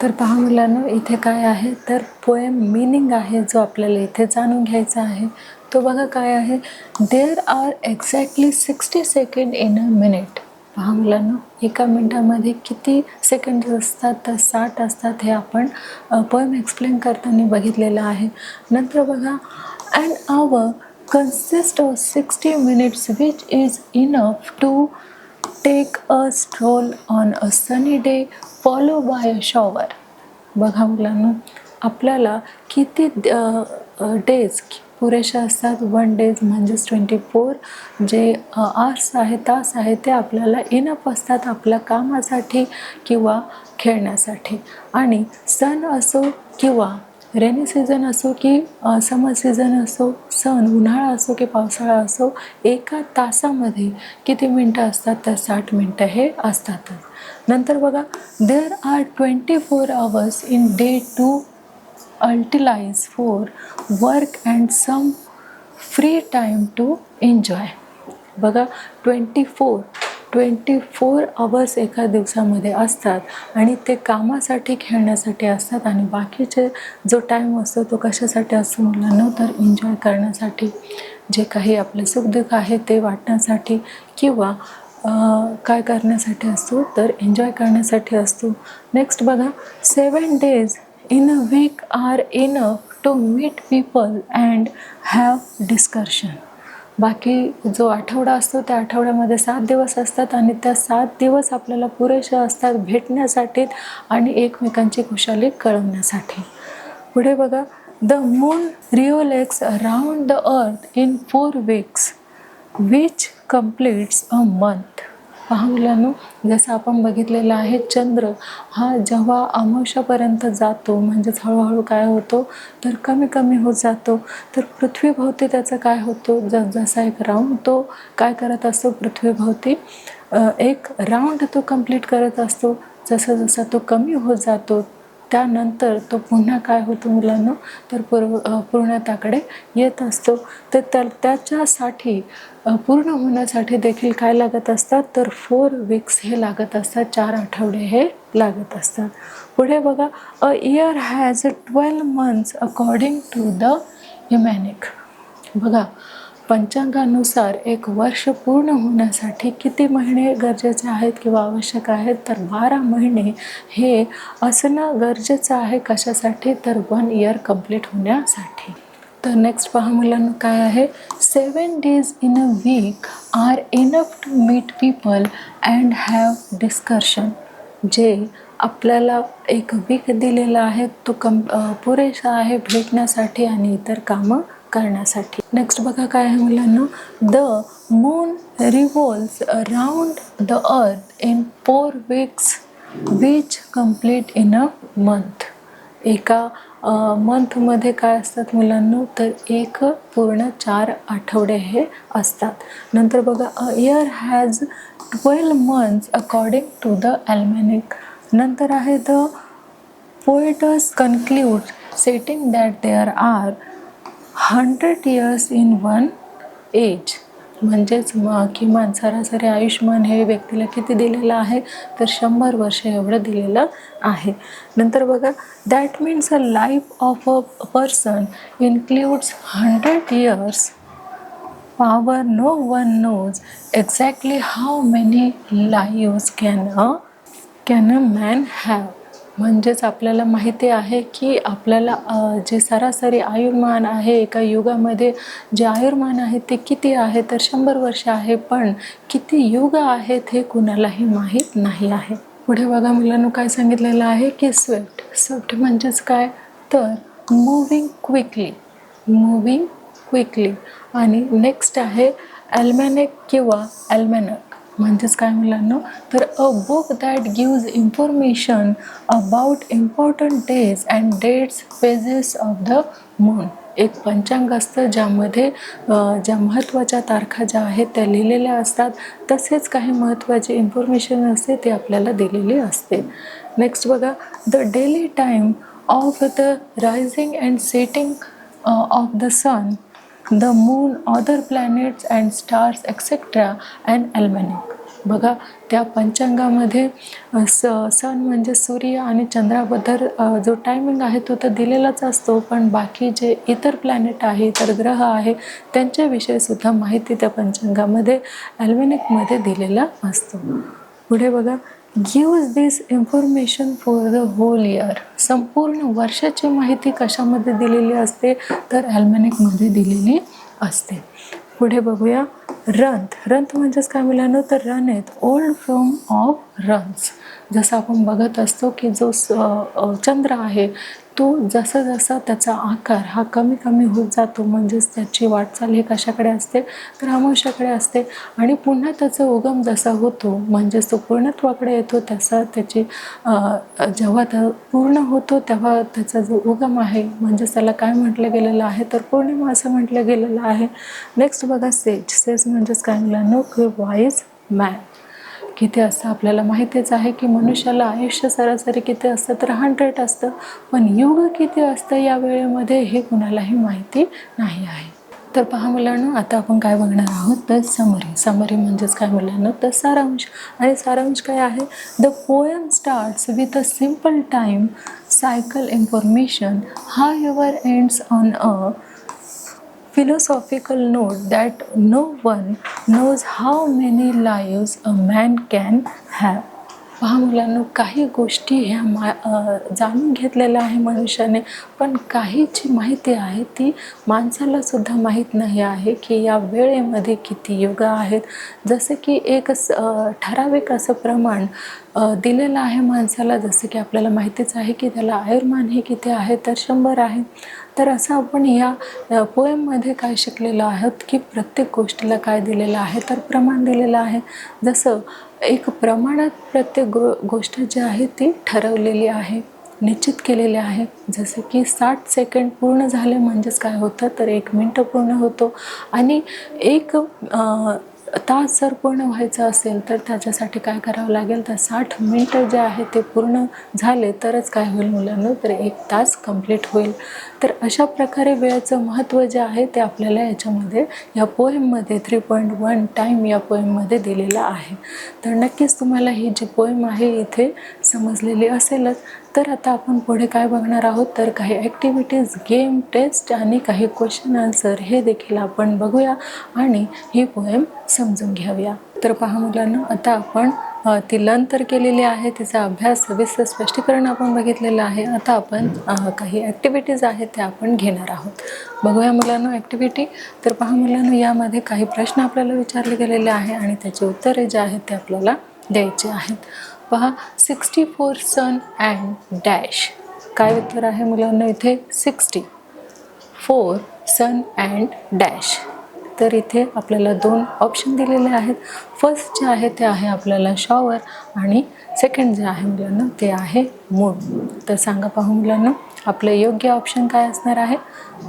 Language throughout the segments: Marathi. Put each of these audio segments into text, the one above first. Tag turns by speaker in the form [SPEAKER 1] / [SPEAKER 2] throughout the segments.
[SPEAKER 1] तर पहा मुलांनो, इथे काय आहे तर पोएम मीनिंग आहे जो आपल्याला इथे जाणून घ्यायचा आहे. तो बघा काय आहे, there are exactly 60 second in a minute. पहा मुलांनो, एका मिनिटामध्ये किती सेकंड असतात तर 60 असतात. हे आपण पोएम एक्सप्लेन करताना बघितलेलं आहे. नंतर बघा, and hour consist of 60 minutes which is enough to take a stroll on a sunny day follow by a shower. बघा मुलांनो, आपल्याला किती डेज पुरेशा असतात. 1 डेज म्हणजेच 24 जे आवर्स आहे, तास आहे, ते आपल्याला इनफ असतात आपल्या कामासाठी किंवा खेळण्यासाठी. आणि सण असो किंवा रेनी सीझन असो की समर सीझन असो, उन्हाळा असो की पावसाळा असो, एका तासामध्ये किती मिनटं असतात तर 60 मिनटं हे असतातच. नंतर बघा, there are 24 hours in day to utilize for work and some free time to enjoy. बघा, 24 hours एका दिवसामध्ये असतात आणि ते कामासाठी खेळण्यासाठी असतात आणि बाकीचे जो टाईम असतो तो कशासाठी असतो मुलांना तर एन्जॉय करण्यासाठी, जे काही आपले सुखदुःख आहे ते वाटण्यासाठी किंवा काय करण्यासाठी असतो तर एन्जॉय करण्यासाठी असतो. नेक्स्ट बघा, 7 days in a week are enough to meet people and have discussion. बाकी जो आठवडा असतो त्या आठवड्यामध्ये 7 दिवस असतात आणि त्या 7 दिवस आपल्याला पुरेशा असतात भेटण्यासाठी आणि एकमेकांची खुशाली कळवण्यासाठी. पुढे बघा, the moon revolves around the earth in 4 weeks which completes a month. पहा मुलांनो, जसं आपण बघितलेलं आहे, चंद्र हा जेव्हा अमावस्यापर्यंत जातो म्हणजेच हळूहळू काय होतो तर कमी कमी होत जातो. तर पृथ्वीभोवती त्याचं काय होतो, जसा एक राऊंड तो काय करत असतो, पृथ्वीभोवती एक राऊंड तो कंप्लीट करत असतो. जसा जसा तो कमी होत जातो त्यानंतर तो पुन्हा काय होतो मुलांनो तर पूर्णताकडे येत असतो. तर त्याच्यासाठी पूर्ण होण्यासाठी देखील काय लागत असतात तर 4 weeks हे लागत असतात, 4 आठवडे हे लागत असतात. पुढे बघा, a year has 12 months according to the almanac. बघा, पंचांगानुसार एक वर्ष पूर्ण होण्यासाठी किती महिने गरजेचे आहेत किंवा आवश्यक आहेत तर 12 महिने हे असणं गरजेचं आहे. कशासाठी तर 1 year कंप्लीट होण्यासाठी. तर नेक्स्ट पहा मुलांना काय आहे, 7 days in a week are enough to meet people and have discussion. जे आपल्याला एक वीक दिलेला आहे तो पुरेसा आहे भेटण्यासाठी आणि इतर कामं करण्यासाठी. नेक्स्ट बघा काय आहे मुलांना, the moon revolves around the earth in 4 weeks which complete in a month. एका मंथमध्ये काय असतात मुलांनो तर एक पूर्ण 4 आठवडे हे असतात. नंतर बघा, a year has 12 months according to the almanac. नंतर आहे, the poets concluded saying that there are 100 years in 1 age. म्हणजेच किमान सरासरी आयुष्यमान हे व्यक्तीला किती दिलेलं आहे तर 100 वर्ष एवढं दिलेलं आहे. नंतर बघा, that means a life of a person includes 100 years. However no one knows exactly how many lives can a man have. म्हणजेच आपल्याला माहिती आहे की आपल्याला जे सरासरी आयुर्मान आहे एका युगामध्ये जे आयुर्मान आहे ते किती आहे तर 100 वर्ष आहे, पण किती युग आहेत हे कुणालाही माहीत नाही आहे. पुढे बघा मुलांना काय सांगितलेलं आहे की स्विफ्ट म्हणजेच काय तर मूव्हिंग क्विकली. आणि नेक्स्ट आहे ॲल्मॅनिक किंवा ॲल्मॅनक. म्हणजेच काय मुलांना तर a book that gives information about important days and dates phases of the moon. एक पंचांग असतं ज्यामध्ये ज्या महत्त्वाच्या तारखा ज्या आहेत त्या लिहिलेल्या असतात, तसेच काही महत्त्वाची इन्फॉर्मेशन असते ती आपल्याला दिलेली असते. नेक्स्ट बघा, the daily time of the rising and setting of the sun, the moon, other planets and stars etcetera and almanac. बघा त्या पंचांगामध्ये सन म्हणजे सूर्य आणि चंद्राबद्दल जो टायमिंग आहे तो तर दिलेलाच असतो, पण बाकी जे इतर प्लॅनेट आहे, इतर ग्रह आहे, त्यांच्याविषयीसुद्धा माहिती त्या पंचांगामध्ये ॲल्मेनिकमध्ये दिलेला असतो. पुढे बघा, gives this information for the whole year. संपूर्ण वर्षाची माहिती कशामध्ये दिलेली असते, तर ॲल्मेनिकमध्ये दिलेली असते. पुढे बघूया, रंथ म्हणजेच काय मुलांनो, तर रन आहेत, ओल्ड फॉर्म ऑफ रन्स. जसं आपण बघत असतो की जो चंद्र आहे तो जसा जसा त्याचा आकार हा कमी कमी होत जातो, म्हणजेच त्याची वाटचाल ही कशाकडे असते, तर अमावस्याकडे असते. आणि पुन्हा त्याचा उगम जसा होतो, म्हणजेच तो पूर्णत्वाकडे येतो, तसा त्याची जेव्हा तो पूर्ण होतो तेव्हा त्याचा जो उगम आहे, म्हणजेच त्याला काय म्हटलं गेलेलं आहे, तर पौर्णिमा असं म्हटलं गेलेलं आहे. नेक्स्ट बघा, सेज म्हणजेच काय मुलांनो, की वाईज मॅन. किती असतं आपल्याला माहितीच आहे की मनुष्याला आयुष्य सरासरी किती असतं, तर 100 असतं, पण युग किती असतं या वेळेमध्ये हे कुणालाही माहिती नाही आहे. तर पहा मुलांनो, आता आपण काय बघणार आहोत, तर समरी म्हणजेच काय मुलांनो, तर सारांश. आणि सारांश काय आहे, the poem starts with a simple time cycle information however ends on a philosophical note that no one knows how many lives a man can have. पहा मुलांनो, काही गोष्टी ह्या जाणून घेतलेल्या आहे मनुष्याने, पण काहीची माहिती आहे ती माणसाला सुद्धा माहीत नाही आहे की या वेळेमध्ये किती युग आहेत. जसे की एक ठराविक असं प्रमाण दिलेलं आहे माणसाला, जसं की आपल्याला माहितीच आहे की त्याला आयुर्मान हे किती आहे, तर 100 आहे. तर असं आपण या पोएममध्ये काय शिकलेलो आहोत की प्रत्येक गोष्टीला काय दिलेलं आहे, तर प्रमाण दिलेलं आहे. जसं एक प्रमाणात प्रत्येक गोष्ट जी आहे ती ठरवलेली आहे, निश्चित केलेले आहे. जसं की 60 सेकंड पूर्ण झाले म्हणजेच काय होतं, तर 1 मिनटं पूर्ण होतो. आणि एक तास जर पूर्ण व्हायचं असेल तर त्याच्यासाठी काय करावं लागेल, तर 60 मिनटं जे आहे ते पूर्ण झाले तरच काय होईल मुलांनो, तर 1 तास कंप्लीट होईल. तर अशा प्रकारे वेळेचं महत्त्व जे आहे ते आपल्याला याच्यामध्ये या पोएममध्ये 3.1 टाईम या पोएममध्ये दिलेला आहे. तर नक्कीच तुम्हाला ही जी पोएम आहे इथे समजलेली असेलच. तर आता आपण पुढे काय बघणार आहोत, तर काही ॲक्टिव्हिटीज, गेम, टेस्ट आणि काही क्वेश्चन आन्सर हे देखील आपण बघूया आणि ही पोएम समजून घेऊया. तर पहा मुलांना, आता आपण ती लर्न तर केलेली आहे, तिचा अभ्यास सविस्तर स्पष्टीकरण आपण बघितलेलं आहे. आता आपण काही ॲक्टिव्हिटीज आहेत त्या आपण घेणार आहोत. बघूया मुलांनो ॲक्टिव्हिटी. तर पहा मुलांनो, यामध्ये काही प्रश्न आपल्याला विचारले गेलेले आहे आणि त्याची उत्तरे जे आहेत ते आपल्याला द्यायचे आहेत. पहा, 64 सन अँड डॅश. काय उत्तर आहे मुलांना इथे, 64 सन अँड डॅश. तर इथे आपल्याला 2 ऑप्शन दिलेले आहेत. फर्स्ट जे आहे ते आहे आपल्याला शॉवर आणि सेकंड जे आहे मुलांना ते आहे मून. तर सांगा पाहू मुलांना, आपलं योग्य ऑप्शन काय असणार आहे.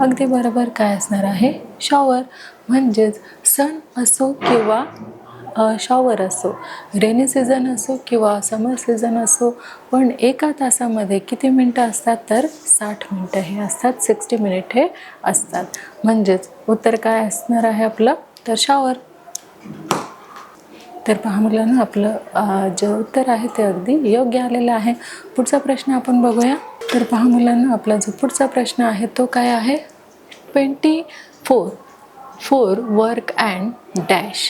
[SPEAKER 1] अगदी बरोबर, काय असणार आहे, शॉवर. म्हणजेच सन असो किंवा शॉवर असो, रेनी सीझन असो किंवा समर सीझन असो, पण एका तासामध्ये किती मिनटं असतात, तर 60 मिनटं हे असतात, 60 मिनिट हे असतात. म्हणजेच उत्तर काय असणार आहे आपलं, तर शॉवर. तर पहा मुलांना, आपलं जे उत्तर आहे ते अगदी योग्य आलेलं आहे. पुढचा प्रश्न आपण बघूया. तर पहा मुलांना, आपला जो पुढचा प्रश्न आहे तो काय आहे, 24 वर्क अँड डॅश.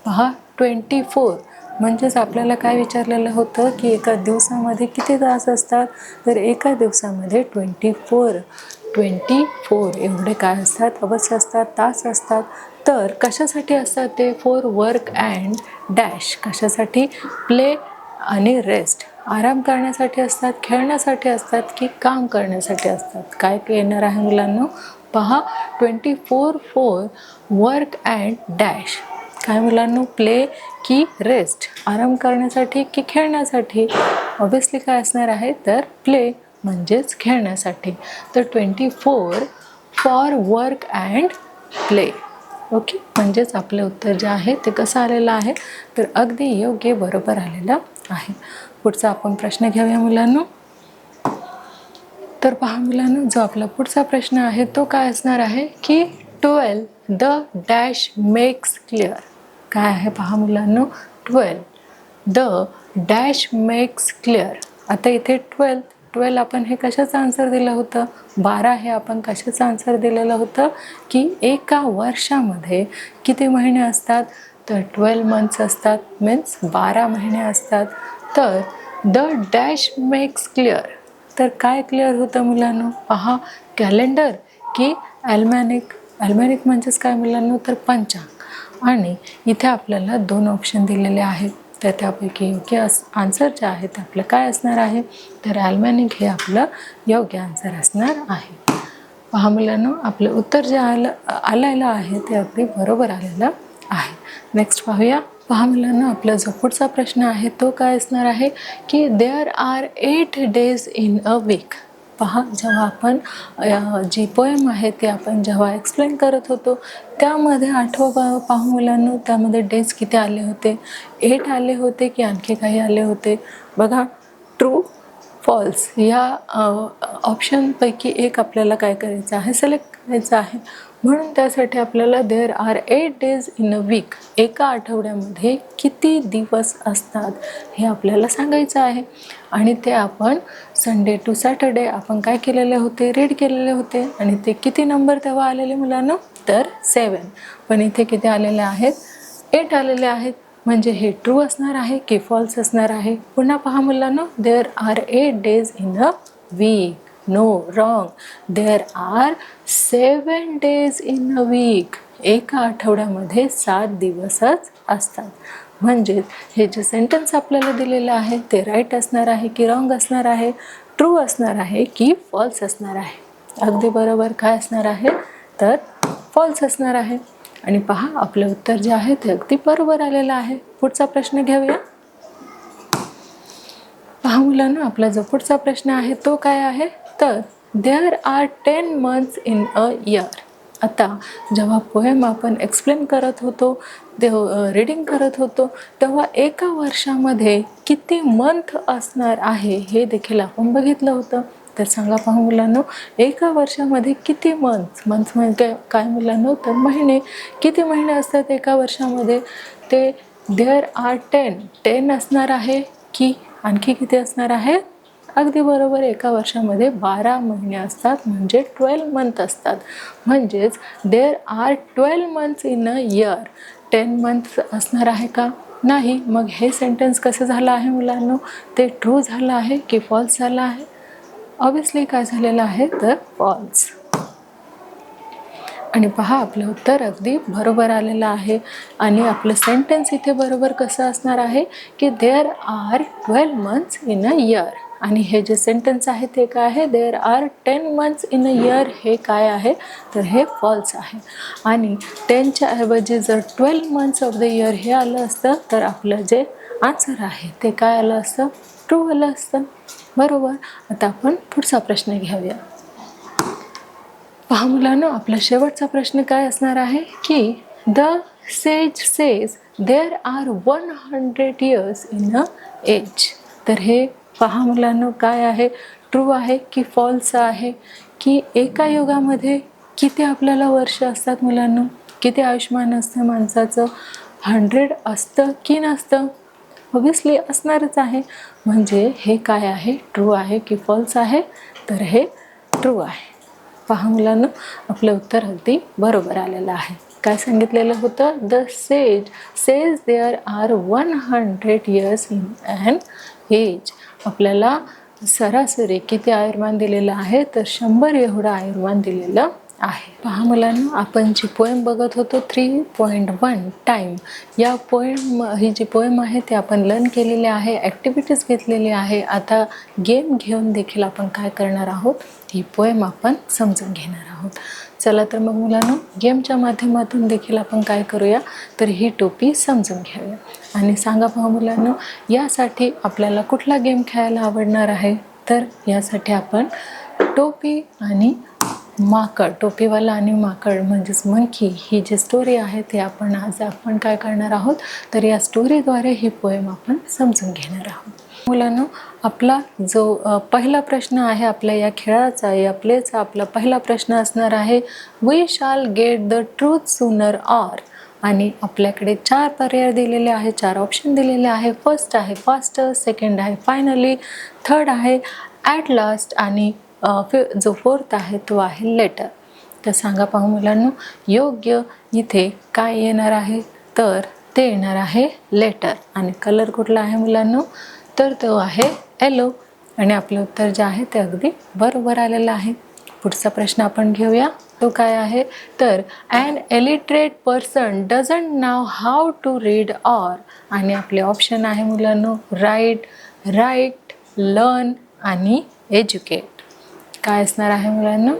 [SPEAKER 1] पहा, 24 म्हणजेच आपल्याला काय विचारलेलं होतं की एका दिवसामध्ये किती तास असतात, तर एका दिवसामध्ये 24 एवढे काय असतात, अवर्स असतात, तास असतात. तर कशासाठी असतात ते, 4 वर्क अँड डॅश. कशासाठी, प्ले आणि रेस्ट, आराम करण्यासाठी असतात, खेळण्यासाठी असतात की काम करण्यासाठी असतात. काय येणार आहे मुलांना, पहा, 24 वर्क अँड डॅश. काय मुलांनो, प्ले की रेस्ट, आराम करण्यासाठी की खेळण्यासाठी. ऑब्वियसली काय असणार आहे, तर प्ले म्हणजेच खेळण्यासाठी. तर 24 for work and play. Okay, म्हणजेच आपलं उत्तर जे आहे ते कसं आलेलं आहे, तर अगदी योग्य बरोबर आलेलं आहे. पुढचा आपण प्रश्न घेऊया मुलांनो. तर पहा मुलांनो, जो आपला पुढचा प्रश्न आहे तो काय असणार आहे की 12 द डॅश मेक्स क्लिअर. काय आहे पहा मुलांनो, 12 द डॅश मेक्स क्लिअर. आता इथे 12 आपण हे कशाचं आन्सर दिलं होतं? 12 हे आपण कशाचं आन्सर दिलेलं होतं की एका वर्षामध्ये किती महिने असतात? तर 12 मंथ्स असतात, मीन्स 12 महिने असतात. तर द डॅश मेक्स क्लिअर, तर काय क्लिअर होतं मुलांनो? पहा, कॅलेंडर की ॲल्मॅनिक? ॲल्मॅनिक म्हणजेच काय मुलांनो? तर पंचांग. आणि इथे आपल्याला 2 ऑप्शन दिलेले आहेत, तर त्यापैकी योग्य आन्सर जे आहे ते आपलं काय असणार आहे? तर ॲल्मॅनिक हे आपलं योग्य आन्सर असणार आहे. पहा मुलांनो, आपलं उत्तर जे आलेलं आहे ते अगदी बरोबर आलेलं आहे. नेक्स्ट पाहूया. पहा मुलांनो, आपला जो पुढचा प्रश्न आहे तो काय असणार आहे की there are 8 days in a week. पहा, जेव्हा आपण जी पोएम आहे ती आपण जेव्हा एक्सप्लेन करत होतो त्यामध्ये पाहू मुलांनो, त्यामध्ये डेज किती आले होते? 8 आले होते की आणखी काही आले होते? बघा, ट्रू फॉल्स या ऑप्शनपैकी एक आपल्याला काय करायचं आहे? सिलेक्ट करायचं आहे. म्हणून त्यासाठी आपल्याला there are 8 days in a week, एका आठवड्यामध्ये किती दिवस असतात हे आपल्याला सांगायचं आहे. आणि ते आपण संडे टू सॅटर्डे आपण काय केलेले होते? रीड केलेले होते. आणि ते किती नंबर तेव्हा आलेले मुलांना? तर 7. पण इथे किती आलेले आहेत? 8 आलेले आहेत. म्हणजे हे ट्रू असणार आहे की फॉल्स असणार आहे? पुन्हा पहा मुलांना, there are 8 days in a week. No, wrong. There are 7 days in a week. एका आठवड्यामध्ये 7 दिवसच असतात. म्हणजेच हे जे सेंटेन्स आपल्याला दिलेलं आहे ते राईट असणार आहे की रॉंग असणार आहे? ट्रू असणार आहे की फॉल्स असणार आहे? अगदी बरोबर काय असणार आहे? तर फॉल्स असणार आहे. आणि पहा, आपलं उत्तर जे आहे ते अगदी बरोबर आलेलं आहे. पुढचा प्रश्न घेऊया. पहा मुलांना, आपला जो पुढचा प्रश्न आहे तो काय आहे? तर there are 10 months in a year. आता जेव्हा पोएम आपण एक्सप्लेन करत होतो, रीडिंग करत होतो, तेव्हा एका वर्षामध्ये किती मंथ असणार आहे हे देखील आपण बघितलं होतं. तर सांगा पाहू मुलांनो, एका वर्षामध्ये किती मंथ म्हणजे काय मुलांनो? तर महिने. किती महिने असतात एका वर्षामध्ये? ते देअर आर 10 असणार आहे की आणखी किती असणार आहे? अगदी बरोबर, एका वर्षामध्ये 12 महिने असतात, म्हणजे 12 मंथ असतात. म्हणजेच there are 12 months in a year. 10 months असणार आहे का? नाही. मग हे सेंटेन्स कसं झालं आहे मुलांनो? ते ट्रू झालं आहे की फॉल्स झालं आहे? ऑब्वियसली काय झालेलं आहे? तर फॉल्स. आणि पहा, आपलं उत्तर अगदी बरोबर आलेलं आहे. आणि आपलं सेंटेन्स इथे बरोबर कसं असणार आहे की there are 12 months in a year. आणि हे जे सेंटेन्स आहे ते काय आहे? There are 10 months in a year. हे काय आहे? तर हे फॉल्स आहे. आणि 10च्या ऐवजी जर 12 months ऑफ द इयर हे आलं असतं तर आपलं जे आन्सर आहे ते काय आलं असतं? ट्रू आलं असतं. बरोबर. आता आपण पुढचा प्रश्न घेऊया. पहा मुलांनो, आपला शेवटचा प्रश्न काय असणार आहे की the sage says there are 100 years in a age. तर हे पहा मुलांनो, काय आहे? ट्रू आहे की फॉल्स आहे? की एका युगामध्ये किती आपल्याला वर्ष असतात मुलांनो? किती आयुष्मान असतं माणसाचं? 100 असतं की नसतं? ऑब्वियसली असणारच आहे. म्हणजे हे काय आहे? ट्रू आहे की फॉल्स आहे? तर हे ट्रू आहे. पहा मुलांनो, आपलं उत्तर अगदी बरोबर आलेलं आहे. काय सांगितलेलं होतं? The sage says there are 100 years in an age. आपल्याला सरासरी किती आयुर्मान दिलेलं आहे? तर 100 एवढं आयुर्मान दिलेलं आहे. पहा मुलांनो, आपण जी पोएम बघत होतो 3.1 टाईम, या ही जी पोएम आहे ती आपण लर्न केलेली आहे, ॲक्टिव्हिटीज घेतलेली आहे. आता गेम घेऊन देखील आपण काय करणार आहोत? ही पोएम आपण समजून घेणार आहोत. चला तर मग मुलांनो, गेमच्या माध्यमातून देखील आपण काय करूया? तर ही टोपी समजून घेऊया. आणि सांगा पहा मुलांनो, यासाठी आपल्याला कुठला गेम खेळायला आवडणार आहे? तर यासाठी आपण टोपी आणि माकड, टोपीवाला आणि माकड म्हणजेच मंकी, ही जी स्टोरी आहे ती आज आपण काय करणार आहोत? तर या स्टोरीद्वारे ही पोएम आपण समजून घेणार आहोत. मुलांनो, आपला जो पहिला प्रश्न आहे आपल्या या खेळाचा, या प्लेचा आपला पहिला प्रश्न असणार आहे, we shall get the truth sooner or. आणि आपल्याकडे 4 पर्याय दिलेले आहे, 4 ऑप्शन दिलेले आहे. फर्स्ट आहे फास्टर, सेकंड आहे फायनली, थर्ड आहे ॲट लास्ट आणि जो फोर्थ आहे तो आहे लेटर. तर सांगा पाहू मुलांनो, योग्य इथे काय येणार आहे? तर ते येणार आहे लेटर. आणि कलर कुठला आहे मुलांनो? तर तो आहे येलो. आणि आपलं उत्तर जे आहे ते अगदी बरोबर आलेलं आहे. पुढचा प्रश्न आपण घेऊया. तो काय आहे? तर an illiterate person doesn't know how to read or. आणि आपले ऑप्शन आहे मुलांनो राईट, लर्न आणि एज्युकेट. काय असणार आहे मुलांनो?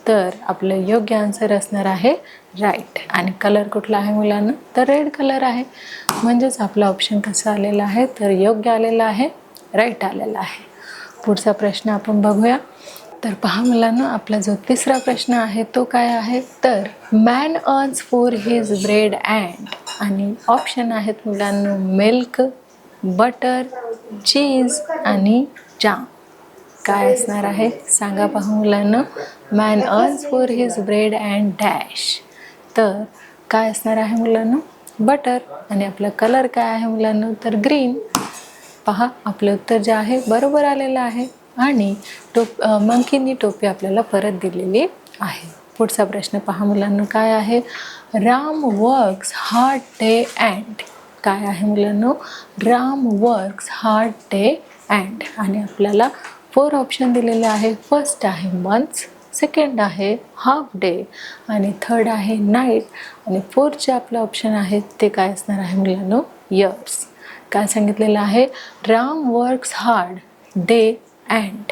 [SPEAKER 1] तर आपलं योग्य आन्सर असणार आहे राईट. आणि कलर कुठला आहे मुलांना? तर रेड कलर आहे. म्हणजेच आपला ऑप्शन कसा आलेला आहे? तर योग्य आलेला आहे, राईट आलेला आहे. पुढचा प्रश्न आपण बघूया. तर पहा मुलांना, आपला जो तिसरा प्रश्न आहे तो काय आहे? तर man earns for his bread and. आणि ऑप्शन आहेत मुलांना मिल्क, बटर, चीज आणि जाम. काय असणार आहे? सांगा पाहू मुलांना. Man earns for his bread and dash. तर काय असणार आहे मुलांना? बटर. आणि आपला कलर काय आहे मुलांना? तर ग्रीन. पहा आपलं उत्तर जे आहे बरोबर आलेलं आहे. आणि मंकीनी टोपी आपल्याला परत दिलेली आहे. पुढचा प्रश्न पहा मुलांना काय आहे? Ram works hard day and. काय आहे मुलांना? Ram works hard day and. आणि आपल्याला 4 ऑप्शन दिलेले आहे. फर्स्ट आहे मंथ्स, सेकंड आहे हाफ डे आणि थर्ड आहे नाईट. आणि फोर्थ जे आपलं ऑप्शन आहे ते काय असणार आहे मुलांना? इयर्स. काय सांगितलेलं आहे? Ram works hard day and.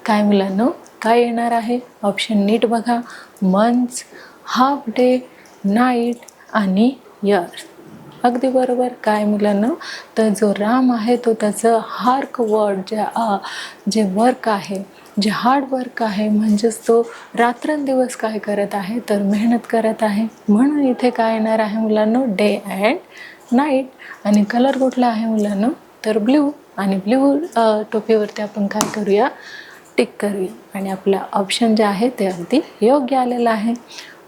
[SPEAKER 1] काय मुलांना काय येणार आहे? ऑप्शन नीट बघा. मंथ्स, हाफ डे, नाईट आणि इयर्स. अगदी बरोबर. काय मुलांना? तर जो राम आहे तो त्याचं हार्क वर्ड जे वर्क आहे, जे हार्ड वर्क आहे, म्हणजेच तो रात्रंदिवस काय करत आहे? तर मेहनत करत आहे. म्हणून इथे काय येणार आहे मुलांना? Day and night. आणि कलर कुठला आहे मुलांना? तर ब्ल्यू. आणि ब्ल्यू टोपीवरती आपण काय करूया? टिक करूया. आणि आपला ऑप्शन जे आहे ते अगदी योग्य आलेला आहे.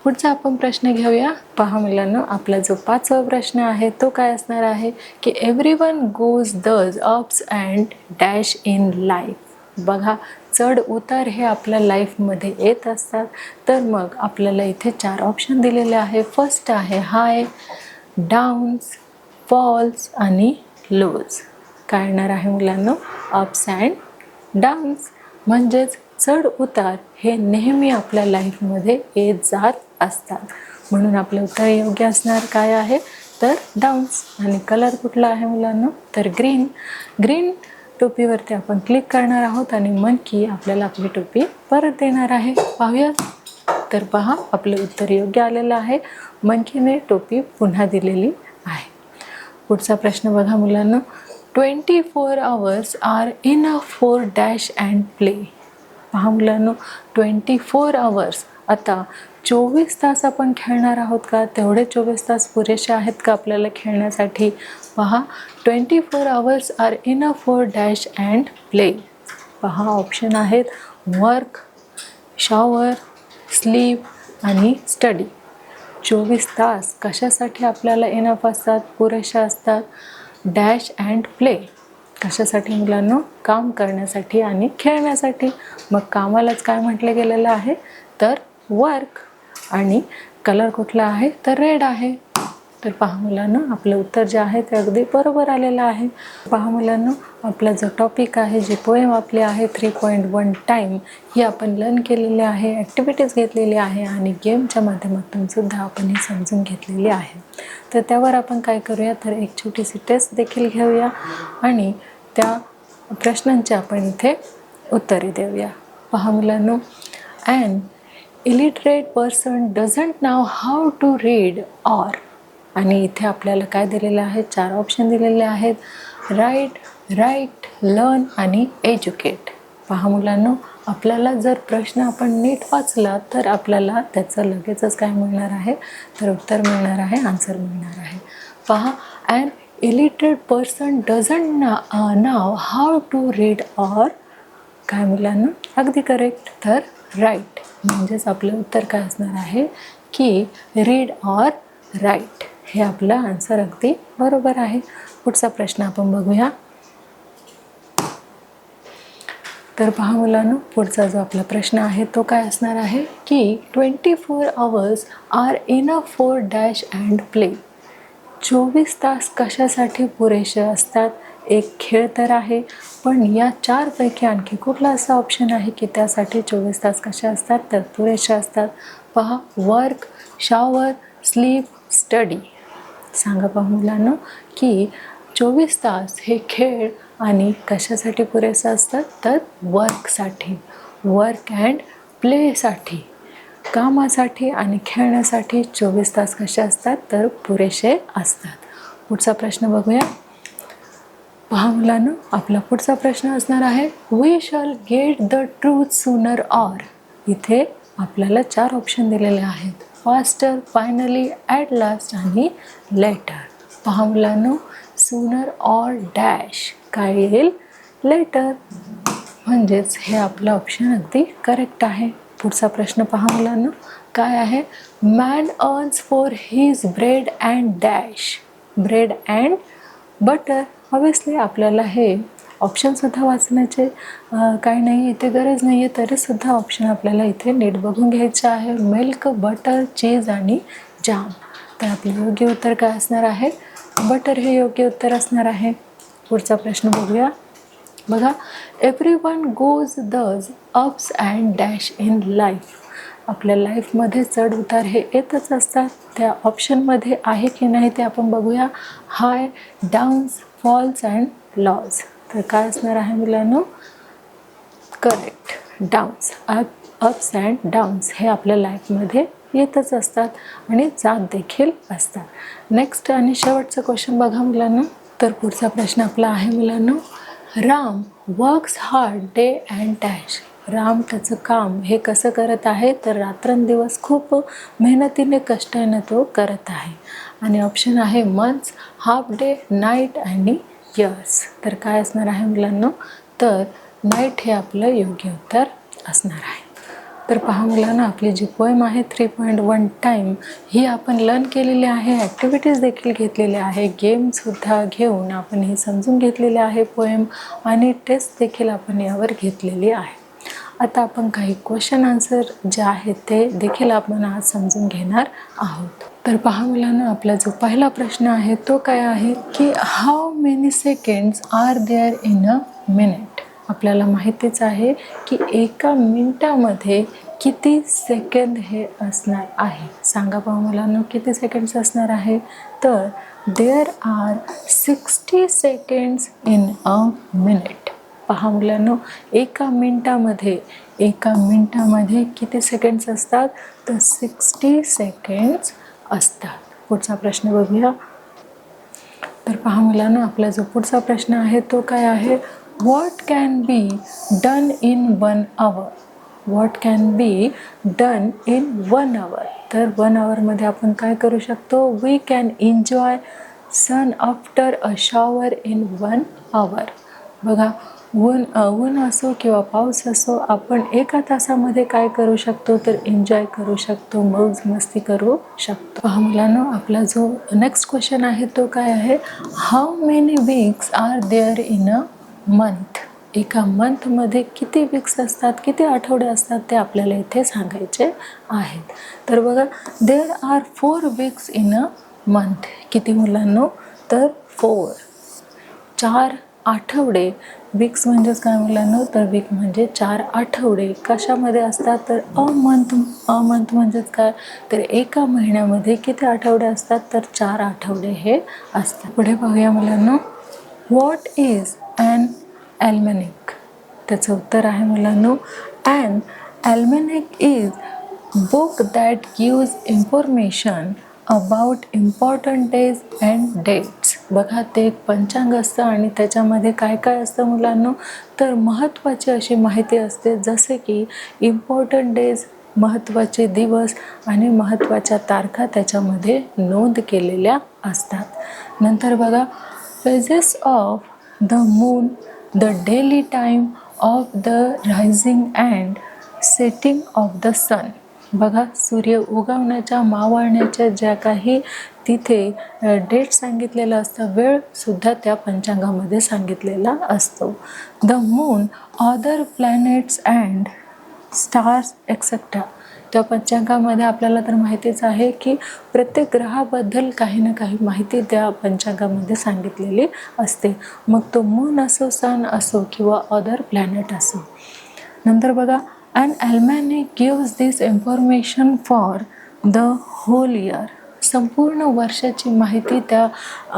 [SPEAKER 1] पुढचा आपण प्रश्न घेऊया. पहा मुलांनो, आपला जो 5वा प्रश्न आहे तो काय असणार आहे? की एव्हरीवन गोज दज ups and dash in life. बघा, चढ उतार हे आपल्या लाईफमध्ये येत असतात. तर मग आपल्याला इथे 4 ऑप्शन दिलेले आहे. फर्स्ट आहे हाय, डाऊन्स, फॉल्स आणि लोज. काय येणार आहे मुलांनो? Ups and downs. म्हणजेच चढ उतार हे नेहमी आपल्या लाईफमध्ये येत जात असतात. म्हणून आपलं उत्तर योग्य असणार काय आहे? तर डाऊन्स. आणि कलर कुठला आहे मुलांना? तर ग्रीन. ग्रीन टोपीवरती आपण क्लिक करणार आहोत आणि मंकी आपल्याला आपली टोपी परत देणार आहे. पाहूया. तर पहा आपलं उत्तर योग्य आलेलं आहे. मंकीने टोपी पुन्हा दिलेली आहे. पुढचा प्रश्न बघा मुलांना. 24 hours are enough for dash and play. पहा मुलांनो, 24 hours. आता 24 तास आपण खेळणार आहोत का? तेवढे 24 तास पुरेसे आहेत का आपल्याला खेळण्यासाठी? पहा, 24 hours are enough for dash and play. पहा ऑप्शन आहेत वर्क, शॉवर, स्लीप आणि स्टडी. 24 तास कशासाठी आपल्याला इनफ असतात, पुरेशा असतात? डॅश अँड प्ले कशासाठी मुलांनो? काम करण्यासाठी आणि खेळण्यासाठी. मग कामालाच काय म्हटलं गेलेलं आहे? तर वर्क. आणि कलर कुठला आहे? तर रेड आहे. तर पहा मुलांनो, आपलं उत्तर जे आहे ते अगदी बरोबर आलेलं आहे. पहा मुलांनो, आपला जो टॉपिक आहे, जी पोएम आपली आहे 3.1 टाईम, ही आपण लर्न केलेली आहे, ॲक्टिव्हिटीज घेतलेली आहे आणि गेमच्या माध्यमातून सुद्धा आपण ही समजून घेतलेली आहे. तर त्यावर आपण काय करूया? तर एक छोटीशी टेस्ट देखील घेऊया आणि त्या प्रश्नांची आपण इथे उत्तरे देऊया. पहा मुलांनो, an illiterate person doesn't know how to read or. आणि इथे आपल्याला काय दिलेलं आहे? 4 ऑप्शन दिलेले आहेत. राईट, लर्न आणि एज्युकेट. पहा मुलांनो, आपल्याला जर प्रश्न आपण नीट वाचला तर आपल्याला त्याचं लगेचच काय मिळणार आहे? तर उत्तर मिळणार आहे, आन्सर मिळणार आहे. पहा, an illiterate person doesn't know how to read or. काय मुलांना? अगदी करेक्ट. तर राईट. म्हणजेच आपलं उत्तर काय असणार आहे? की रीड ऑर राईट हे आपलं आन्सर अगदी बरोबर आहे. पुढचा प्रश्न आपण बघूया. तर पहा मुलांनो, पुढचा जो आपला प्रश्न आहे तो काय असणार आहे की 24 hours are enough for dash and play. 24 तास कशासाठी पुरेसे असतात? एक खेळ तर आहे, पण या 4 पैकी आणखी कुठला असा ऑप्शन आहे की त्यासाठी 24 तास कसे असतात तर पुरेसे असतात? पहा, वर्क, शॉवर, स्लीप, स्टडी. सांगा पहा मुलांनो की 24 तास हे खेळ आणि कशासाठी पुरेसे असतात तर वर्कसाठी, वर्क अँड प्लेसाठी, कामासाठी आणि खेळण्यासाठी 24 तास कसे असतात तर पुरेसे असतात. पुढचा प्रश्न बघूया. पहा मुलांनो, आपला पुढचा प्रश्न असणार आहे we shall get the truth sooner or. इथे आपल्याला 4 ऑप्शन दिलेले आहेत, फास्टर, फायनली, ॲट लास्ट आणि लेटर. पहा मुलांनो, सूनर ऑर डॅश काय येईल? लेटर. म्हणजेच हे आपलं ऑप्शन अगदी करेक्ट आहे. पुढचा प्रश्न पहा मुलांनो, काय आहे? Man earns for his bread and dash. Bread and butter. Obviously आपल्याला हे ऑप्शनसुद्धा वाचण्याचे काही नाही, इथे गरज नाही आहे, तरीसुद्धा ऑप्शन आपल्याला इथे नीट बघून घ्यायचे आहे. मिल्क, बटर, चीज आणि जाम. तर आपलं योग्य उत्तर काय असणार आहे? बटर हे योग्य उत्तर असणार आहे. पुढचा प्रश्न बघूया. बघा, एव्हरीवन गोज दज ups and dash in life. आपल्या लाईफमध्ये चढ उतार हे येतच असतात. त्या ऑप्शनमध्ये आहे की नाही ते आपण बघूया. हाय, डाऊन्स, फॉल्स अँड लॉज. तर काय असणार आहे मुलांनो? Correct, downs. Ups and downs हे आपल्या लाईफमध्ये येतच असतात आणि जात देखील असतात. नेक्स्ट आणि शेवटचा क्वेश्चन बघा मुलांनो. तर पुढचा प्रश्न आपला आहे मुलांनो, Ram works hard day and dash. Ram त्याचं काम हे कसं करत आहे तर रात्रंदिवस खूप मेहनतीने कष्टाने तो करत आहे. आणि ऑप्शन आहे मंथ्स, हाफ डे, नाईट आणि इयर्स. तर काय असणार आहे मुलांनो? तर नाईट हे आपलं योग्य उत्तर असणार आहे. तर पहा मुलांना, आपली जी पोएम आहे 3.1 टाईम ही आपण लर्न केलेली आहे, ॲक्टिव्हिटीज देखील घेतलेल्या आहे, गेमसुद्धा घेऊन आपण हे समजून घेतलेले आहे पोएम, आणि टेस्ट देखील आपण यावर घेतलेली आहे. आता आपण काही क्वेश्चन आन्सर जे आहेत ते देखील आपण आज समजून घेणार आहोत. तर पहा मुलांना, आपला जो पहिला प्रश्न आहे तो काय आहे की how many seconds are there in a minute. आपल्याला माहितीच आहे की एका मिनिटामध्ये किती सेकंद हे असणार आहे. सांगा पहा मुलांना, किती सेकंड्स असणार आहे तर there are 60 seconds in a minute. पहा मुलांनो, एका मिनिटामध्ये किती सेकंड्स असतात तर 60 सेकंड्स असतात. पुढचा प्रश्न बघूया. तर पहा मुलांनो, आपला जो पुढचा प्रश्न आहे तो काय आहे? What can be done in 1 hour. What can be done in 1 hour. तर 1 hourमध्ये आपण काय करू शकतो? We can enjoy sun after a shower in 1 hour. बघा, ऊन असो किंवा पाऊस असो, आपण 1 तासामध्ये काय करू शकतो तर एन्जॉय करू शकतो, मौज मस्ती करू शकतो. पहा मुलांनो, आपला जो नेक्स्ट क्वेश्चन आहे तो काय आहे? How many weeks are there in a month. एका मंथमध्ये किती वीक्स असतात, किती आठवडे असतात ते आपल्याला इथे सांगायचे आहेत. तर बघा, there are 4 weeks in a month. किती मुलांनो? तर 4 आठवडे. वीक्स म्हणजेच काय मुलांनो? तर वीक म्हणजे 4 आठवडे. कशामध्ये असतात तर अ मंथ म्हणजेच काय तर एका महिन्यामध्ये किती आठवडे असतात तर 4 आठवडे हे असतात. पुढे पाहूया मुलांनो, व्हॉट इज ॲन ॲल्मॅनिक. त्याचं उत्तर आहे मुलांनो, an almanac is book that gives information about important days and dates. बघा, ते एक पंचांग असतं आणि त्याच्यामध्ये काय काय असतं मुलांनो तर महत्त्वाची अशी माहिती असते, जसे की इम्पॉर्टंट डेज, महत्त्वाचे दिवस आणि महत्त्वाच्या तारखा त्याच्यामध्ये नोंद केलेल्या असतात. नंतर बघा, phases of the moon, the daily time of the rising and setting of the sun. बघा, सूर्य उगवण्याच्या मावळण्याच्या ज्या काही तिथे डेट सांगितलेलं असतं, वेळसुद्धा त्या पंचांगामध्ये सांगितलेला असतो. The moon, other planets and stars etcetera. त्या पंचांगामध्ये आपल्याला तर माहितीच आहे की प्रत्येक ग्रहाबद्दल काही ना काही माहिती त्या पंचांगामध्ये सांगितलेली असते. मग तो मून असो, सन असो किंवा अदर प्लॅनेट असो. नंतर बघा, an almanac gives this information for the whole year. संपूर्ण वर्षाची माहिती त्या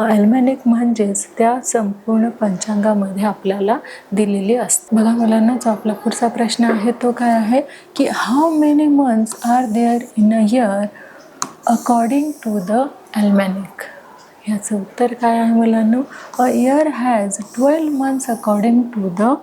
[SPEAKER 1] ॲल्मॅनिक म्हणजेच त्या संपूर्ण पंचांगामध्ये आपल्याला दिलेली असते. बघा मुलांना, जो आपला पुढचा प्रश्न आहे तो काय आहे की how many months are there in a year according to the almanac. ह्याचं उत्तर काय आहे मुलांनो? A year has 12 months according to the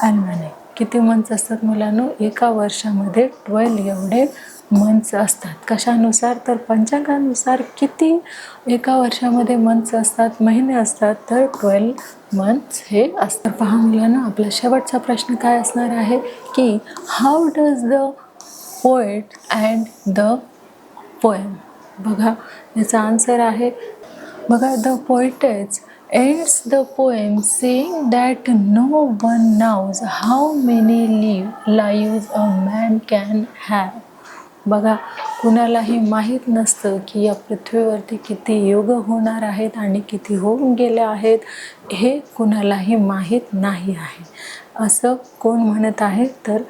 [SPEAKER 1] almanac. किती मंथ्स असतात मुलांनो? एका वर्षामध्ये 12 एवढे मंथ्स असतात. कशानुसार? तर पंचांगानुसार किती एका वर्षामध्ये मंथ्स असतात, महिने असतात, तर 12 मंथ्स हे असतात. पहा मुलांनो, आपला शेवटचा प्रश्न काय असणार आहे की how does the poet and the poem. बघा, याचा आन्सर आहे, बघा, the poetess ends the poem saying that no one knows how many lives a man can have. बघा, कुणालाही माहीत नसतं की या पृथ्वीवरती किती युग होणार आहेत आणि किती होऊन गेले आहेत, हे कुणालाही माहीत नाही आहे. असं कोण म्हणत आहे? तर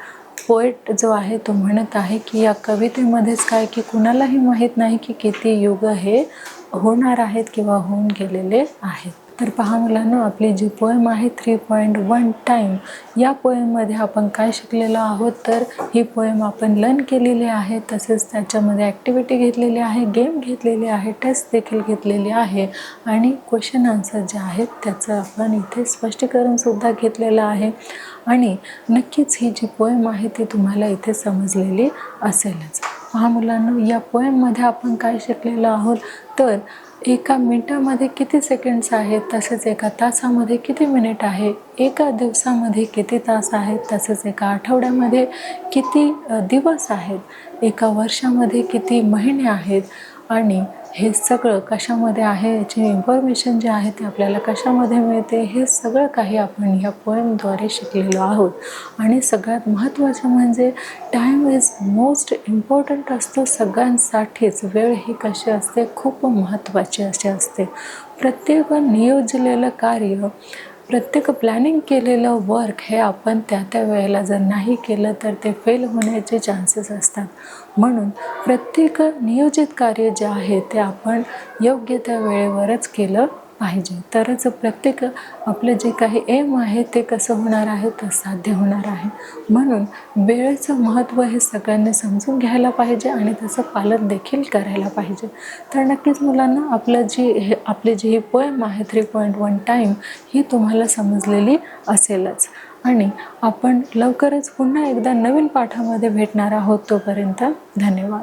[SPEAKER 1] पोएट जो आहे तो म्हणत आहे की या कवितेमध्येच काय की कुणालाही माहीत नाही की किती युग हे होणार आहेत किंवा होऊन गेलेले आहेत. तर पहा मुलांनो, आपली जी पोएम आहे 3.1 टाईम, या पोएममध्ये आपण काय शिकलेलो आहोत? तर ही पोएम आपण लर्न केलेली आहे, तसेच त्याच्यामध्ये ॲक्टिव्हिटी घेतलेली आहे, गेम घेतलेली आहे, टेस्ट देखील घेतलेली आहे आणि क्वेश्चन आन्सर जे आहेत त्याचं आपण इथे स्पष्टीकरणसुद्धा घेतलेलं आहे. आणि नक्कीच ही जी पोएम आहे ती तुम्हाला इथे समजलेली असेलच. पहा मुलांनो, या पोएममध्ये आपण काय शिकलेलो आहोत? तर एका मिनिटामध्ये किती सेकंड्स आहेत, तसेच एका तासामध्ये किती मिनिट आहे, एका दिवसामध्ये किती तास आहेत, तसेच एका आठवड्यामध्ये किती दिवस आहेत, एका वर्षामध्ये किती महिने आहेत आणि हे सगळं कशामध्ये आहे, याची इन्फॉर्मेशन जे आहे ते आपल्याला कशामध्ये मिळते, हे सगळं काही आपण ह्या पोएमद्वारे शिकलेलो आहोत. आणि सगळ्यात महत्त्वाचं म्हणजे टाईम इज मोस्ट इम्पॉर्टंट असतो सगळ्यांसाठीच. वेळ ही कशी असते? खूप महत्त्वाची अशी असते. प्रत्येक नियोजलेलं कार्य, प्रत्येक प्लॅनिंग केलेलं वर्क हे आपण त्या वेळेला जर नाही केलं तर ते फेल होण्याचे चान्सेस असतात. म्हणून प्रत्येक नियोजित कार्य जे आहे ते आपण योग्य त्या वेळेवरच केलं पाहिजे, तरच प्रत्येक आपलं जे काही एम आहे ते कसं होणार आहे, तर साध्य होणार आहे. म्हणून वेळेचं महत्त्व हे सगळ्यांनी समजून घ्यायला पाहिजे आणि त्याचं पालन देखील करायला पाहिजे. तर नक्कीच मुलांना आपली जी ही पोएम आहे 3.1 टाईम ही तुम्हाला समजलेली असेलच. आणि आपण लवकरच पुन्हा एकदा नवीन पाठामध्ये भेटणार आहोत. तोपर्यंत धन्यवाद.